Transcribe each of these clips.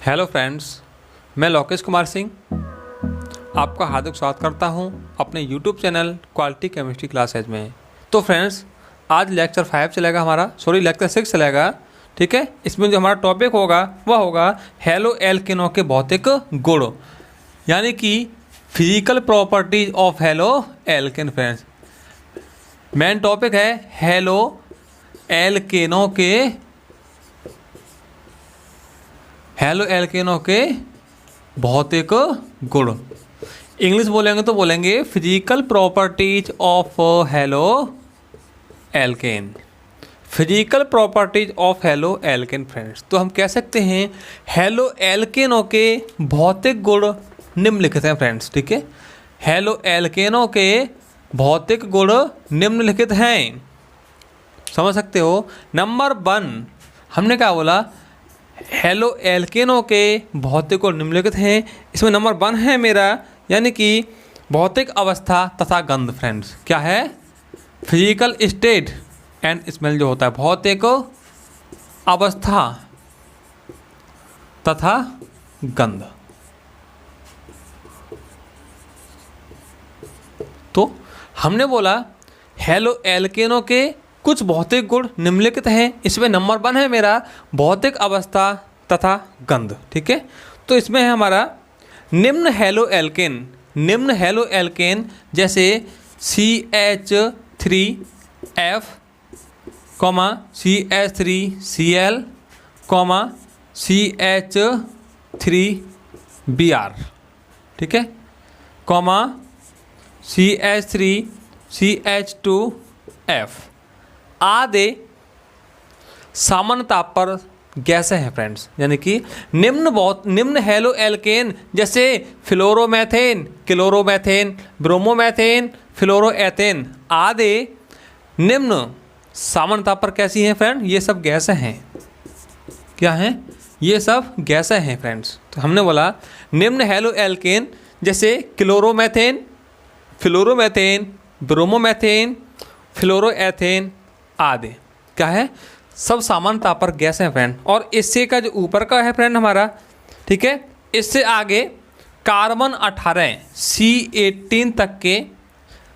Hello friends, मैं लोकेश कुमार सिंह आपका हार्दिक स्वागत करता हूं अपने YouTube channel quality chemistry classes में। तो फ्रेंड्स, आज लेक्चर 5 चलेगा लेक्चर 6 चलेगा। ठीक है, इसमें जो हमारा टॉपिक होगा वह होगा हेलो एल्केनों के भौतिक गुण, यानी कि physical properties of halo alkane. Friends, main topic है हेलो एल्केनों के भौतिक गुण। इंग्लिश बोलेंगे तो बोलेंगे physical properties of halo alkane. Physical properties of halo alkane. Friends, तो हम कह सकते हैं हेलो एल्केनों के भौतिक गुण निम्नलिखित हैं। फ्रेंड्स, ठीक है, हेलो एल्केनों के भौतिक गुण निम्नलिखित हैं। समझ सकते हो। नंबर 1 हमने क्या बोला, हेलो एल्केनों के भौतिक गुण निम्नलिखित हैं। इसमें नंबर 1 है मेरा, यानी कि भौतिक अवस्था तथा गंध। फ्रेंड्स, क्या है? फिजिकल स्टेट एंड स्मेल जो होता है, भौतिक अवस्था तथा गंध। तो हमने बोला हेलो एल्केनों के कुछ भौतिक गुण निम्नलिखित हैं। इसमें नंबर 1 है मेरा भौतिक अवस्था तथा गंध। ठीक है, तो इसमें है हमारा निम्न हेलो एल्केन जैसे CH3F, CH3Cl, CH3Br। ठीक है, CH3CH2F आदि सामान्य ताप पर गैसें हैं। फ्रेंड्स, यानी कि निम्न हेलो एल्केन जैसे फ्लोरोमेथेन, क्लोरोमेथेन, ब्रोमोमेथेन, फ्लोरोएथेन आदि निम्न सामान्य ताप पर कैसी हैं? फ्रेंड, ये सब गैसें हैं। क्या हैं? ये सब गैसें हैं। फ्रेंड्स, तो हमने बोला निम्न हेलो एल्केन जैसे क्लोरोमेथेन, फ्लोरोमेथेन, ब्रोमोमेथेन, फ्लोरोएथेन आदि क्या है? सब सामान्य ताप पर गैस है। फ्रेंड, और इससे का जो ऊपर का है फ्रेंड हमारा, ठीक है, इससे आगे कार्बन 18 C18 तक के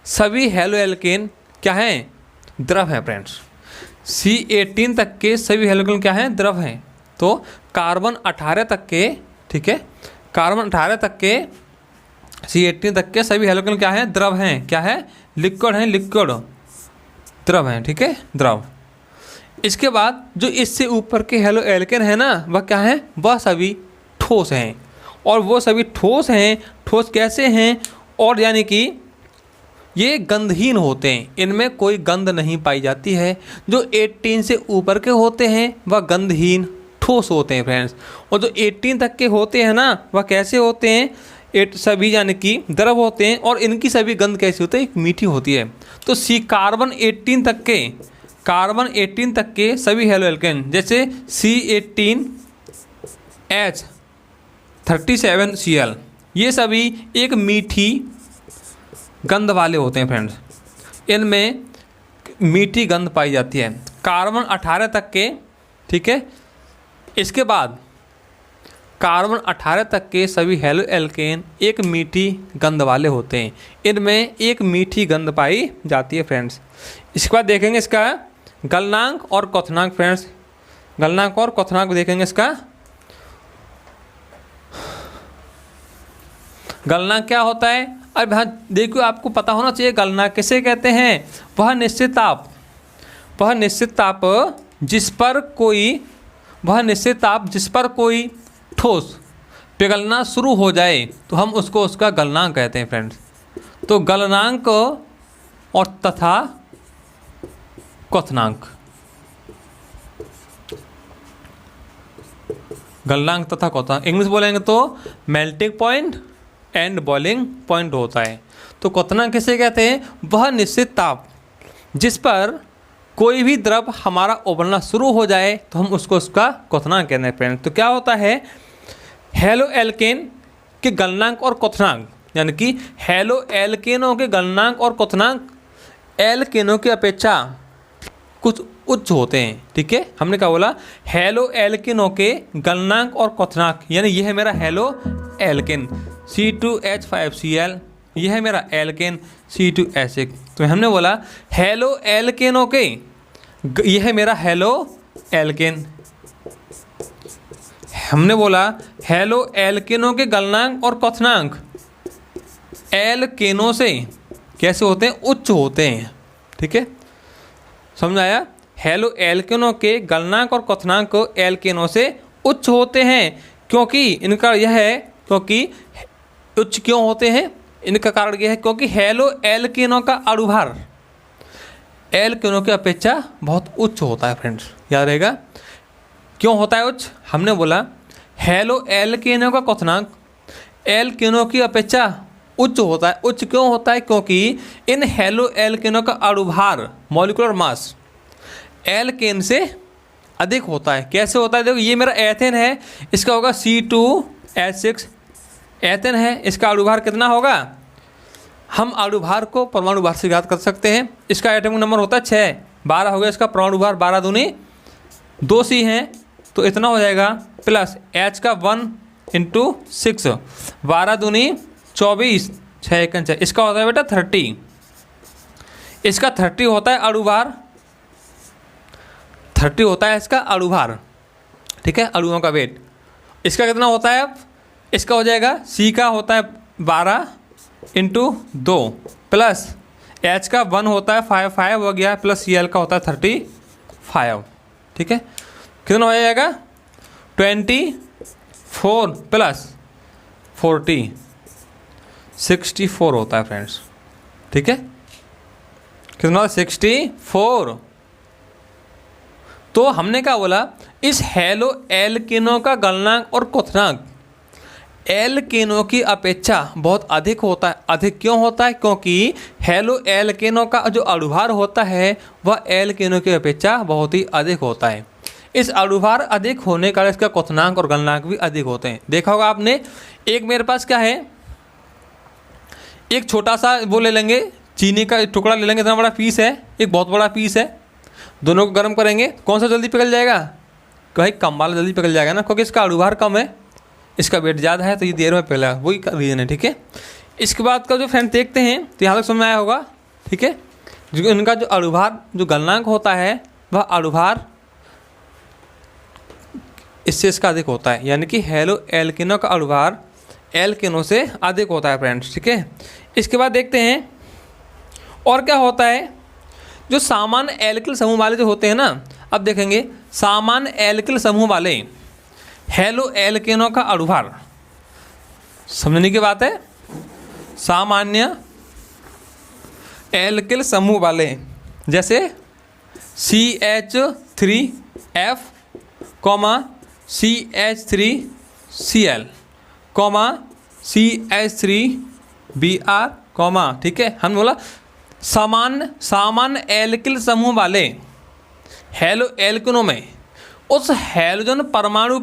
सभी हेलो एल्केन क्या हैं? द्रव हैं। फ्रेंड्स, C18 तक के सभी हेलो एल्केन क्या हैं? द्रव हैं। तो कार्बन 18 तक के, ठीक है, कार्बन 18 तक के C18 तक के सभी हेलो एल्केन क्या हैं? द्रव हैं। क्या है? लिक्विड हैं, लिक्विड द्रव हैं। ठीक है, द्रव। इसके बाद जो इससे ऊपर के हेलो एल्केन है ना, वह क्या है? वह सभी ठोस हैं। और वो सभी ठोस हैं। ठोस कैसे हैं? और यानी कि ये गंधहीन होते हैं, इनमें कोई गंध नहीं पाई जाती है। जो 18 से ऊपर के होते हैं वह गंधहीन ठोस होते हैं। फ्रेंड्स, और जो 18 तक के होते हैं ना, वह कैसे होते हैं? सभी यानी कि द्रव होते हैं। और इनकी सभी गंध कैसी होती है? एक मीठी होती है। तो कार्बन 18 तक के सभी हेलो एल्केन जैसे C18H37Cl, ये सभी एक मीठी गंध वाले होते हैं। फ्रेंड्स, इनमें मीठी गंध पाई जाती है। कार्बन 18 तक के, ठीक है, इसके बाद कार्बन 18 तक के सभी हेलो एल्केन एक मीठी गंध वाले होते हैं। इनमें एक मीठी गंध पाई जाती है। फ्रेंड्स, इसके बाद देखेंगे इसका गलनांक और क्वथनांक। फ्रेंड्स, गलनांक और क्वथनांक देखेंगे इसका। गलनांक क्या होता है? अब हाँ देखिए, आपको पता होना चाहिए गलनांक किसे कहते हैं। वह निश्चित ताप जिस पर कोई ठोस पिघलना शुरू हो जाए तो हम उसका गलनांक कहते हैं। फ्रेंड्स, तो गलनांक और तथा क्वथनांक, गलनांक तथा क्वथनांक इंग्लिश बोलेंगे तो melting point and boiling point होता है। तो क्वथनांक किसे कहते हैं? वह निश्चित ताप जिस पर कोई भी द्रव हमारा उबलना शुरू हो जाए तो हम उसका क्वथनांक कहते हैं। फ्रेंड्स, तो क्या होता है? हेलो एल्केन के गलनांक और क्वथनांक, यानी कि हेलो एल्केनों के गलनांक और क्वथनांक एल्केनों की अपेक्षा कुछ उच्च होते हैं। ठीक है, हमने क्या बोला, हेलो एल्किनों के गलनांक और क्वथनांक, यानी ये है मेरा हेलो एल्किन C2H5Cl, यह है मेरा एल्केन C2H6। तो हमने बोला हेलो एल्केनों के, यह है मेरा हेलो एल्केन, हमने बोला हेलो एल्केनों के गलनांक और क्वथनांक एल्केनों से कैसे होते हैं, उच्च होते हैं। ठीक है, समझ आया। हेलो एल्केनों के गलनांक और क्वथनांक एल्केनों से उच्च होते हैं, क्योंकि इनका यह है, क्योंकि उच्च क्यों होते हैं, इनका कारण यह है क्योंकि हेलो एल्केनों का अणुभार एल्केनों की अपेक्षा बहुत उच्च होता है। फ्रेंड्स याद रहेगा, क्यों होता है उच्च, हमने बोला हेलो एल्केनों का क्वथनांक एल्केनों की अपेक्षा उच्च होता है। उच्च क्यों होता है, क्योंकि इन हेलो एल्केनों का अणुभार मॉलिक्यूलर मास एल्केन से अधिक होता है। कैसे होता है, देखो ये मेरा एथेन है, इसका होगा C2H6, एथेन है, इसका अणुभार कितना होगा, हम अणुभार को परमाणु भार से ज्ञात कर सकते हैं। इसका एटॉमिक नंबर होता है 6, 12 हो गया इसका परमाणु भार, 12 दूनी 2C हैं, तो इतना हो जाएगा, प्लस H का 1 × 6, 12 दूनी 24, 6 × 6, इसका होता है बेटा 30, इसका 30 होता है अणुभार, 30 होता है इसका अणुभार। ठीक है, अणुओं का वेट, इसका कितना होता है, अब इसका हो जाएगा C का होता है 12 × 2, प्लस H का 1 होता है 5 हो गया, प्लस Cl का होता है 35। ठीक है, कितना हो जाएगा 24 प्लस 40, 64 होता है फ्रेंड्स। ठीक है, कितना 64। तो हमने क्या बोला, इस हेलो एल्केनों का गलनांक और क्वथनांक एल्केनों की अपेक्षा बहुत अधिक होता है। अधिक क्यों होता है, क्योंकि हेलो एल्केनों का जो अणुभार होता है वह एल्केनों की अपेक्षा बहुत ही अधिक होता है। इस अणुभार अधिक होने का इसका क्वथनांक और गलनांक भी अधिक होते हैं। देखा होगा आपने, एक मेरे पास क्या है, एक छोटा सा वो ले लेंगे, चीनी का टुकड़ा ले लेंगे, इतना बड़ा पीस है, एक बहुत बड़ा पीस है, दोनों को गर्म करेंगे, कौन सा जल्दी पिघल जाएगा, भाई कम वाला जल्दी पिघल जाएगा ना, क्योंकि इसका अणुभार कम है, इसका वेट ज़्यादा है, तो ये देर में पिघला, वही रीज़न है। ठीक है, इसके बाद का जो फ्रेंड देखते हैं, तो यहाँ तक समझ में आया होगा। ठीक है, जो इनका जो अणुभार जो गलनांक होता है वह अणुभार इससे इसका अधिक होता है, यानी कि हेलो एल्केनों का अणुभार एल्केनों से अधिक होता है फ्रेंड्स। ठीक है, इसके बाद देखते हैं और क्या होता है, जो सामान्य एल्किल समूह वाले जो होते हैं ना, अब देखेंगे सामान्य एल्किल समूह वाले हेलो एल्केनों का अणुभार, समझने की बात है, सामान्य एल्किल समूह वाले जैसे CH3F, CH3Cl, CH3Br, ठीक है, हम बोला सामान्य एल्किल समूह वाले हेलो एल्केनों में उस हैलोजन परमाणु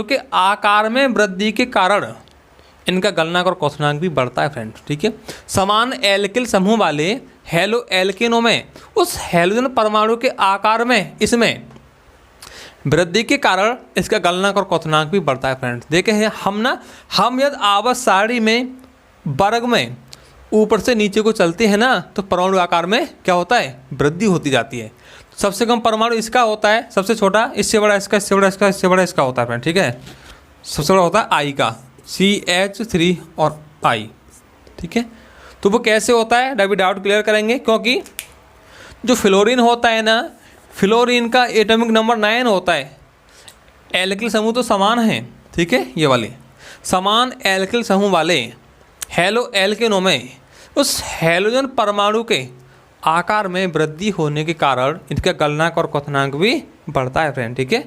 के आकार में वृद्धि के कारण इनका गलनांक और क्वथनांक भी बढ़ता है फ्रेंड्स। ठीक है, समान एल्किल समूह वाले हेलो एल्केनों में उस हैलोजन परमाणु के आकार में इसमें वृद्धि के कारण इसका गलनांक और क्वथनांक भी बढ़ता है फ्रेंड्स। देखे हैं हम यदि आवर्त सारणी में वर्ग में ऊपर से नीचे को चलते हैं ना, तो परमाणु आकार में क्या होता है, वृद्धि होती जाती है। सबसे कम परमाणु इसका होता है, सबसे छोटा इससे बड़ा इसका, इससे बड़ा इसका, इससे बड़ा इसका होता है फ्रेंड। ठीक है, सबसे बड़ा होता है I का, CH3 और I। ठीक है, तो वो कैसे होता है, अभी डाउट क्लियर करेंगे, क्योंकि जो फ्लोरीन होता है ना, फ्लोरीन का एटॉमिक नंबर 9 होता है। एल्किल समूह तो समान है, ठीक है, ये वाले समान एल्किल समूह वाले हेलो एल्केनों में उस हैलोजन परमाणु के आकार में वृद्धि होने के कारण इनका गलनांक और क्वथनांक भी बढ़ता है फ्रेंड। ठीक है,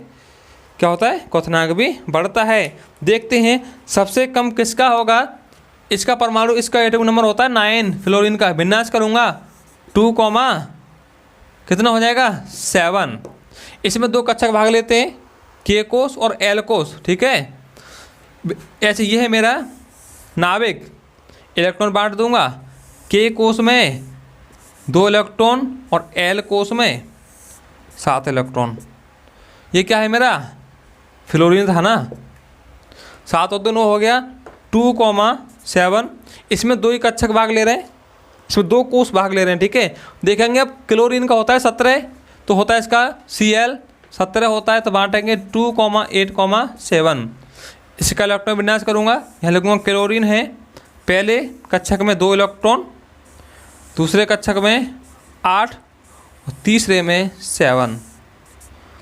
क्या होता है, क्वथनांक भी बढ़ता है। देखते हैं सबसे कम किसका होगा, इसका परमाणु, इसका एटॉमिक नंबर होता है 9 फ्लोरीन का। विन्यास करूँगा 2, कितना हो जाएगा 7। इसमें 2 कक्षक भाग लेते हैं, K कोष और L कोष। ठीक है, ऐसे ये है मेरा नाभिक, इलेक्ट्रॉन बांट दूंगा, K कोष में 2 इलेक्ट्रॉन और L कोष में 7 इलेक्ट्रॉन। ये क्या है मेरा फ्लोरीन था ना, 7 और 2 9 हो गया, 2,7। इसमें 2 ही कक्षक भाग ले रहे हैं, इसमें 2 कोष भाग ले रहे हैं, ठीक है। देखेंगे अब क्लोरीन का होता है 17, तो होता है इसका Cl 17 होता है, तो बांटेंगे 2,8,7। इसका इलेक्ट्रॉन विन्यास करूँगा, यहाँ लिखूँगा क्लोरीन है पहले कक्षक में 2 इलेक्ट्रॉन, दूसरे कक्षक में 8 और तीसरे में 7।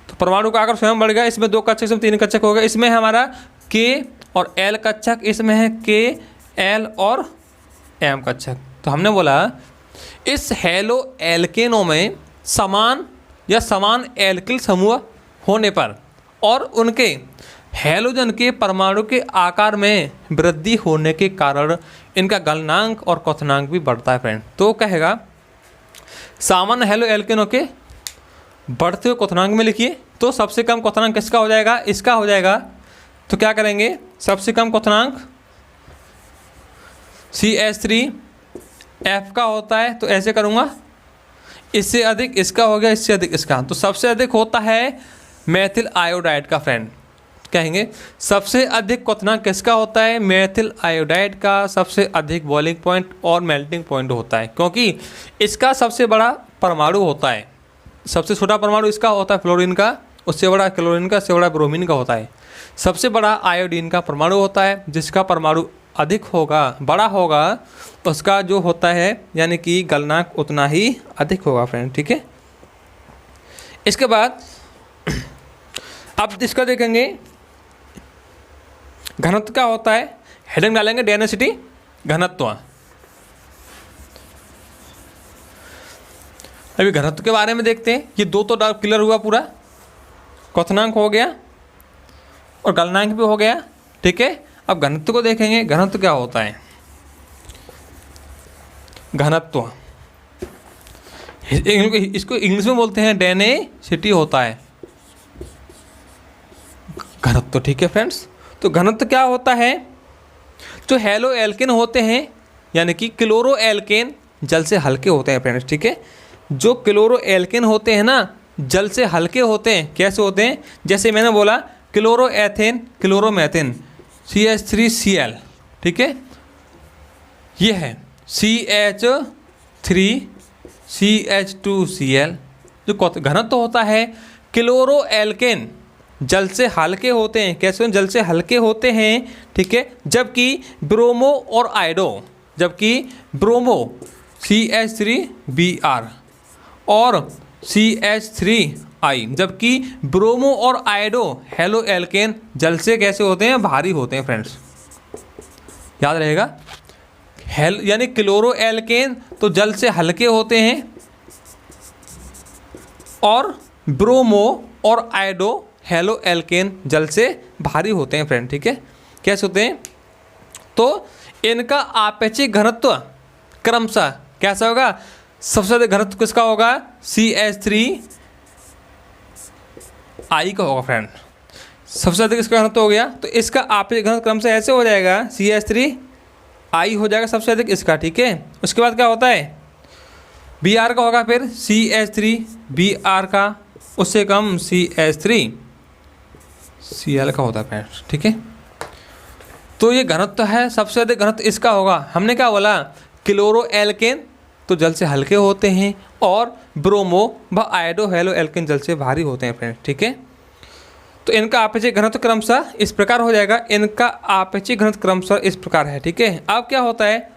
तो परमाणु का आकार स्वयं बढ़ गया, इसमें 2 कक्षक, इसमें 3 कक्षक हो गया। इसमें है हमारा K और L कक्षक, इसमें है K L और M कक्षक। तो हमने बोला इस हेलो एल्केनों में समान या समान एल्किल समूह होने पर और उनके हैलोजन के परमाणु के आकार में वृद्धि होने के कारण इनका गलनांक और क्वथनांक भी बढ़ता है फ्रेंड। तो कहेगा सामान्य हेलो एल्केनों के बढ़ते हुए क्वथनांक में लिखिए। तो सबसे कम क्वथनांक किसका हो जाएगा, इसका हो जाएगा। तो क्या करेंगे, सबसे कम क्वथनांक CH3F का होता है, तो ऐसे करूँगा, इससे अधिक इसका हो गया, इससे अधिक इसका। तो सबसे अधिक होता है मेथिल आयोडाइड का फ्रेंड। कहेंगे सबसे अधिक क्वथनांक किसका होता है, मेथिल आयोडाइड का सबसे अधिक बॉइलिंग पॉइंट और मेल्टिंग पॉइंट होता है, क्योंकि इसका सबसे बड़ा परमाणु होता है। सबसे छोटा परमाणु इसका होता है फ्लोरीन का, उससे बड़ा क्लोरीन का, उससे बड़ा ब्रोमीन का होता है। सबसे बड़ा आयोडीन का परमाणु होता है, जिसका परमाणु अधिक होगा, बड़ा होगा, उसका जो होता है यानी कि गलनांक उतना ही अधिक होगा फ्रेंड, ठीक है। इसके बाद अब इसका देखेंगे घनत्व क्या होता है, हेडिंग डालेंगे डेंसिटी घनत्व। अभी घनत्व के बारे में देखते हैं। ये 2 तो क्लियर हुआ, पूरा क्वथनांक हो गया और गलनांक भी हो गया, ठीक है। अब घनत्व को देखेंगे, घनत्व क्या होता है। घनत्व इसको इंग्लिश में बोलते हैं डेंसिटी होता है घनत्व, ठीक है फ्रेंड्स। तो घनत्व क्या होता है, जो हेलो एल्केन होते हैं यानी कि क्लोरो एल्केन जल से हल्के होते हैं फ्रेंड्स, ठीक है। जो क्लोरो एल्केन होते हैं ना, जल से हल्के होते हैं। कैसे होते हैं, जैसे मैंने बोला क्लोरो एथेन, क्लोरोमेथेन, CH3Cl, ठीक है। ये है CH3CH2Cl। जो घनत्व होता है क्लोरो एल्केन जल से हल्के होते हैं। कैसे जल से हल्के होते हैं, ठीक है। जबकि ब्रोमो और आयोडो, जबकि ब्रोमो CH3Br और CH3I, जबकि ब्रोमो और आयोडो हेलो एल्केन जल से कैसे होते हैं, भारी होते हैं फ्रेंड्स, याद रहेगा। यानी क्लोरो एल्केन तो जल से हल्के होते हैं और ब्रोमो और आयोडो हेलो एल्केन जल से भारी होते हैं फ्रेंड, ठीक है। कैसे होते हैं, तो इनका आपेक्षिक घनत्व क्रमशः कैसा होगा, सबसे अधिक घनत्व किसका होगा, CH3I का होगा फ्रेंड। सबसे अधिक इसका घनत्व हो गया, तो इसका आपेक्षिक घनत्व क्रमशः ऐसे हो जाएगा, CH3I हो जाएगा सबसे अधिक इसका, ठीक है। उसके बाद क्या होता है, Br का होगा, फिर CH3Br का, उससे कम CH3Cl का होता है फ्रेंड्स, ठीक है। तो ये घनत्व है, सबसे अधिक घनत्व इसका होगा। हमने क्या बोला, क्लोरो एल्केन तो जल से हल्के होते हैं और ब्रोमो व आयोडो हेलो एल्केन जल से भारी होते हैं फ्रेंड्स, ठीक है। तो इनका आपेक्षिक घनत्व क्रमशः इस प्रकार हो जाएगा, इनका आपेक्षिक घनत्व क्रमशः इस प्रकार है, ठीक है। अब क्या होता है,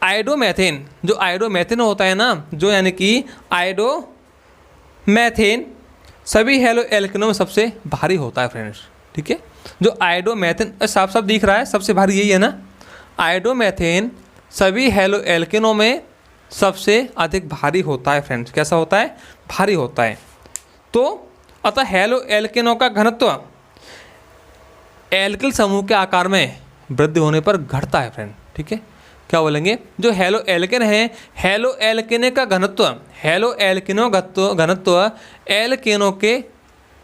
आयोडोमेथेन, जो आयोडोमेथेन होता है ना, जो यानी कि आयोडोमेथेन सभी हेलो एल्केनों में सबसे भारी होता है फ्रेंड्स, ठीक है। जो आयोडोमेथेन साफ साफ दिख रहा है, सबसे भारी यही है ना, आयोडोमेथेन सभी हेलो एल्केनों में सबसे अधिक भारी होता है फ्रेंड्स। कैसा होता है, भारी होता है। तो अतः हेलो एल्केनों का घनत्व एल्किल समूह के आकार में वृद्धि होने पर घटता है फ्रेंड, ठीक है। क्या बोलेंगे, जो हेलो एल्केन है, हेलो एल्केन का घनत्व, हेलो एल्केनो घनत्व एल्केनों के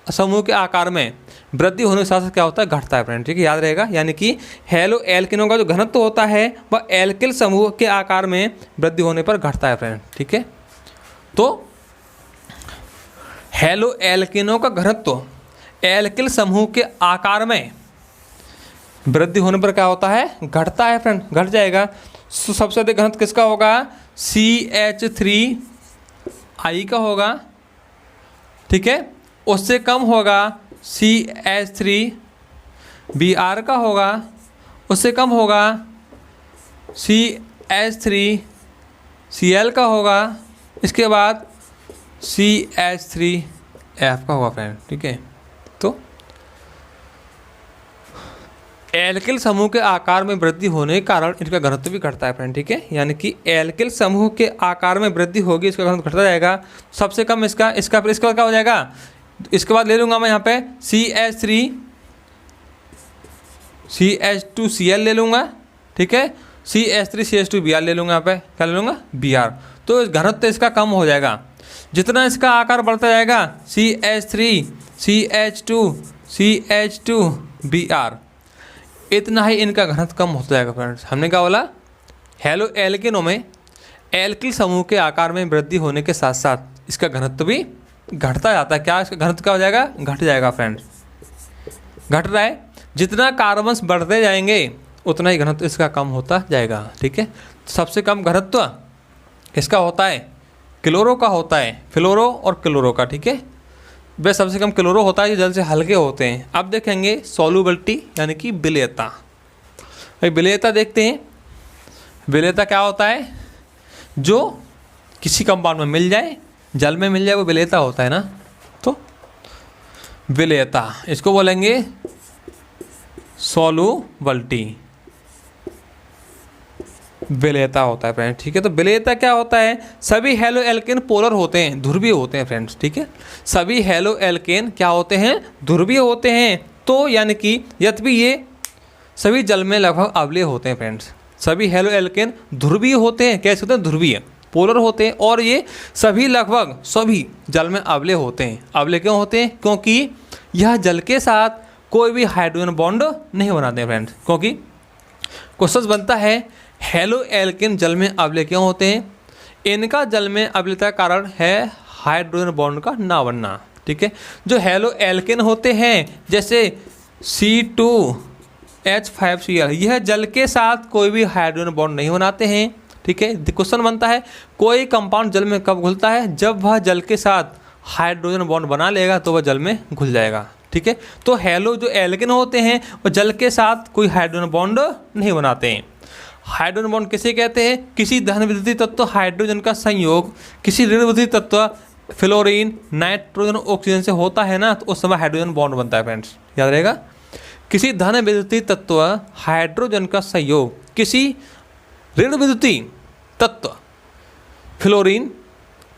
समूह के आकार में वृद्धि होने के साथ साथ क्या होता है, घटता है फ्रेंड, ठीक है, याद रहेगा। यानी कि हैलो एल्केनों का जो घनत्व होता है वह एल्किल समूह के आकार में वृद्धि होने पर घटता है फ्रेंड, ठीक है। तो हैलो एल्केनों का घनत्व एल्किल समूह के आकार में वृद्धि होने पर क्या होता है, घटता है फ्रेंड, घट जाएगा। सबसे अधिक घनत्व किसका होगा, CH3I का होगा, ठीक है। उससे कम होगा CH3Br का होगा, उससे कम होगा CH3Cl का होगा, इसके बाद CH3F का होगा फ्रेंड, ठीक है। तो एल्किल समूह के आकार में वृद्धि होने के कारण इनका घनत्व भी घटता है फ्रेंड, ठीक है। यानी कि एल्किल समूह के आकार में वृद्धि होगी, इसका घनत्व घटता जाएगा। सबसे कम इसका फिर इसके बाद क्या हो जाएगा, इसके बाद ले लूँगा मैं यहाँ पे CH2Cl ले लूँगा, ठीक है, CH3CH2Br ले लूँगा, यहाँ पे क्या ले लूँगा, Br। तो घनत्व इसका कम हो जाएगा। जितना इसका आकार बढ़ता जाएगा CH3CH2CH2Br, इतना ही इनका घनत्व कम होता जाएगा फ्रेंड्स। हमने क्या बोला, हैलो एल्केनों में एल्किल समूह के आकार में वृद्धि होने के साथ साथ इसका घनत्व भी घटता जाता है। क्या इसका घनत्व क्या हो जाएगा, घट जाएगा फ्रेंड्स, घट रहा है। जितना कार्बन्स बढ़ते जाएंगे उतना ही घनत्व इसका कम होता जाएगा, ठीक है। सबसे कम घनत्व किसका होता है, क्लोरो का होता है, फ्लोरो और क्लोरो का, ठीक है। वह सबसे कम क्लोरो होता है, जो जल से हल्के होते हैं। अब देखेंगे सॉल्युबिलिटी यानी कि विलेयता। भाई विलेयता देखते हैं, विलेयता क्या होता है, जो किसी कंपाउंड में मिल जाए, जल में मिल जाए, वो विलेयता होता है ना। तो विलेयता इसको बोलेंगे सॉल्युबिलिटी, विलेयता होता है फ्रेंड्स, ठीक है। तो विलेयता क्या होता है, सभी हैलो एल्केन पोलर होते हैं, ध्रुवीय होते हैं फ्रेंड्स, ठीक है। सभी हैलो एल्केन क्या होते हैं, ध्रुवीय होते हैं। तो यानी कि यद्यपि ये सभी जल में लगभग अवलेय होते हैं फ्रेंड्स, सभी हैलो एल्केन ध्रुवीय होते हैं। कैसे होते हैं, ध्रुवीय, पोलर होते हैं। और ये सभी लगभग सभी जल में अवलेय होते हैं। अवलेय क्यों होते हैं, क्योंकि यह जल के साथ कोई भी हाइड्रोजन बॉन्ड नहीं बनाते हैं फ्रेंड्स। क्योंकि क्वेश्चन बनता है हैलो एल्केन जल में अवलेय क्यों होते हैं, इनका जल में अवलेयता का कारण है हाइड्रोजन बॉन्ड का ना बनना, ठीक है। जो हैलो एल्केन होते हैं जैसे C2H5Cl, यह जल के साथ कोई भी हाइड्रोजन बॉन्ड नहीं बनाते हैं, ठीक है। क्वेश्चन बनता है कोई कंपाउंड जल में कब घुलता है, जब वह जल के साथ हाइड्रोजन बॉन्ड बना लेगा तो वह जल में घुल जाएगा, ठीक है। तो हैलो जो एल्केन होते हैं वो जल के साथ कोई हाइड्रोजन बॉन्ड नहीं बनाते हैं। हाइड्रोजन बॉन्ड किसे कहते हैं, किसी धन विद्युतीय तत्व हाइड्रोजन का संयोग किसी ऋण विद्युतीय तत्व फ्लोरीन नाइट्रोजन ऑक्सीजन से होता है ना, तो उस समय हाइड्रोजन बॉन्ड बनता है फ्रेंड्स, याद रहेगा। किसी धन विद्युतीय तत्व हाइड्रोजन का संयोग किसी ऋण विद्युतीय तत्व फ्लोरीन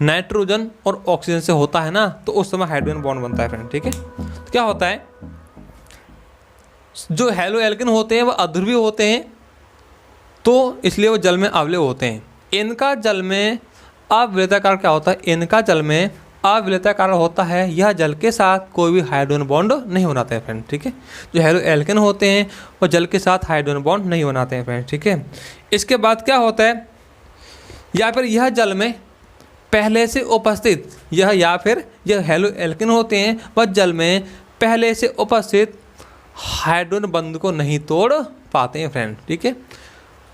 नाइट्रोजन और ऑक्सीजन से होता है ना, तो उस समय हाइड्रोजन बॉन्ड बनता है फ्रेंड, ठीक है। तो क्या होता है, जो हैलो एल्केन होते हैं वह अध्रुवीय होते हैं, तो इसलिए वो जल में अवलेय होते हैं। इनका जल में अविलेयता कारण क्या होता है, इनका जल में अविलेयता कारण होता है यह जल के साथ कोई भी हाइड्रोजन बॉन्ड नहीं बनाते हैं फ्रेंड, ठीक है। जो हैलो एल्केन होते हैं वो जल के साथ हाइड्रोजन बॉन्ड नहीं बनाते हैं फ्रेंड, ठीक है। इसके बाद क्या होता है, या फिर यह जल में पहले से उपस्थित या फिर यह हैलो एल्केन होते हैं वह जल में पहले से उपस्थित हाइड्रोजन बंध को नहीं तोड़ पाते हैं फ्रेंड, ठीक है।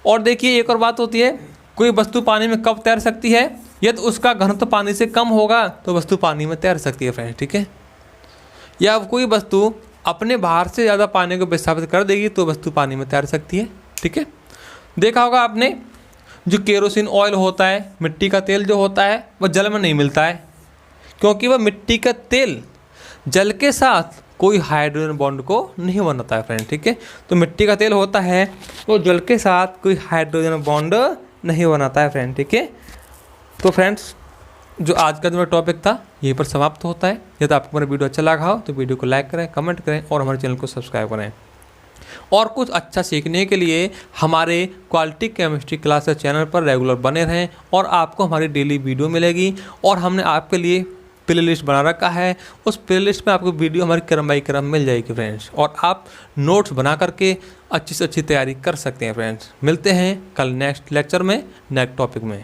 और देखिए एक और बात होती है, कोई वस्तु पानी में कब तैर सकती है, यदि उसका घनत्व पानी से कम होगा तो वस्तु पानी में तैर सकती है फ्रेंड, ठीक है। या कोई वस्तु अपने बाहर से ज़्यादा पानी को विस्थापित कर देगी तो वस्तु पानी में तैर सकती है, ठीक है। देखा होगा आपने, जो केरोसिन ऑयल होता है, मिट्टी का तेल जो होता है वह जल में नहीं मिलता है, क्योंकि वह मिट्टी का तेल जल के साथ कोई हाइड्रोजन बॉन्ड को नहीं बनाता है फ्रेंड, ठीक है। तो मिट्टी का तेल होता है वो जल के साथ कोई हाइड्रोजन बॉन्ड नहीं बनाता है फ्रेंड, ठीक है। तो फ्रेंड्स जो आज का जो टॉपिक था यहीं पर समाप्त होता है। यदि आपको मेरा वीडियो अच्छा लगा हो तो वीडियो को लाइक करें, कमेंट करें और हमारे चैनल को सब्सक्राइब करें। और कुछ अच्छा सीखने के लिए हमारे क्वालिटी केमिस्ट्री क्लासेस चैनल पर रेगुलर बने रहें और आपको हमारी डेली वीडियो मिलेगी। और हमने आपके लिए प्ले लिस्ट बना रखा है, उस प्ले लिस्ट में आपको वीडियो हमारी क्रम बाई क्रम मिल जाएगी फ्रेंड्स, और आप नोट्स बना करके अच्छी से अच्छी तैयारी कर सकते हैं फ्रेंड्स। मिलते हैं कल नेक्स्ट लेक्चर में नेक्स्ट टॉपिक में।